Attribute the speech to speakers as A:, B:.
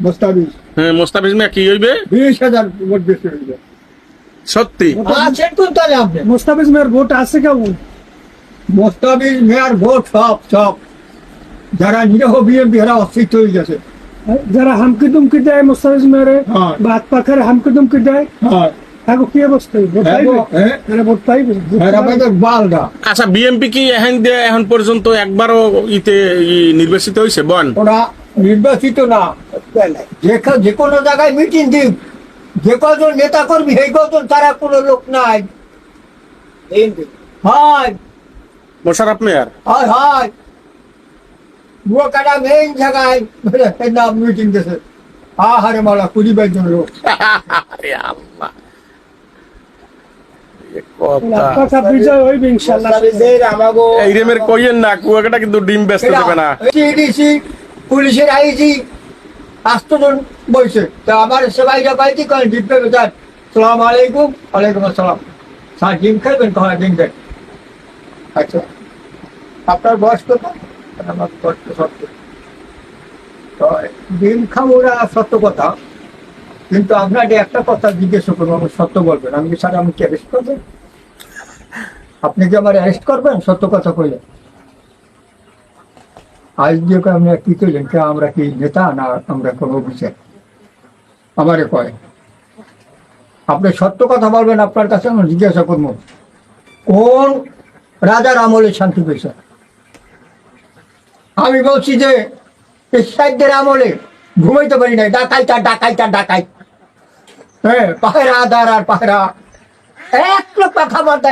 A: মোস্তাফিজ।
B: হ্যাঁ মোস্তাফিজ মিয়া কি হইবে?
A: 20,000 ভোট বেশি হইবে।
B: সত্যি
A: আছেন কোন তালে আপনি?
C: মুস্তাফিজ মেয়ের ভোট আছে কেমন?
A: মোস্তাফিজ মেয়ার ভোট সব যারা নিরহ বিএনপি এরা অস্তিত্ব হয়ে গেছে।
C: যারা হামকি দুমকি দেয় মুস্তাফিজ মেয়েরে,
A: হ্যাঁ।
C: বাদ পাখারে হামকি দুমকি দেয়,
A: হ্যাঁ
C: তাকে কি অবস্থা? ভোট পাইবে?
A: হ্যাঁ
C: এরা ভোট পাইবে?
A: এরা আমাদের বালটা।
B: আচ্ছা বিএমপি কি এখন পর্যন্ত একবারও নির্বাচিত হয়েছে বন?
A: ওরা নির্বাচিত না, যে কোনো জায়গায় মিটিং দিক, যে কজন নেতা কর্মী সেই কজন তারা কোনো লোক নাই। হয়
B: মোশাররফ মেয়ার
A: হয় হয় বুয়াকাটা মেইন জায়গায় নাম মিটিং দিয়েছে। আহারে মালা 20-22 জন লোক।
B: আরে আল্লাহ এ কথা।
C: কথা বিজয় হইবে ইনশাআল্লাহ।
B: এই রেমের কইয়েন না, কুয়াকাটা কিন্তু ডিম ব্যস্ত দেবে না।
A: সিডিসি পুলিশের আইজি 8 জন বইছে। তা আমার সবাইরা পাইছি কোন জিপে বেচার সালাম আলাইকুম। ওয়ালাইকুম আসসালাম। স্যার ডিম খাবেন? কয় ডিম দেন। আচ্ছা আপনার বয়স কত? আমার 70। তো ডিম খাবো না সত্য কথা, কিন্তু আপনাকে একটা কথা জিজ্ঞেস করবো, আমি সত্য বলবেন। আমি স্যার আমি কি অ্যারেস্ট করবেন? আপনি কি আমার অ্যারেস্ট করবেন সত্য কথা কইলে? আজ দিয়ে আপনি কি কইলেন কে আমরা কি নেতা না আমরা কোনো অফিসার? আমারে কয় আপনি সত্য কথা বলবেন, আপনার কাছে আমি জিজ্ঞাসা করবো কোন রাজার আমলে শান্তি পেয়েছে? আমি বলছি যে সাইডদের আমলে ঘুমাইতে পারি নাই, ডাকাই। হ্যাঁ পাহেরা দার আর পাহেরা এক লোক কথা বলতে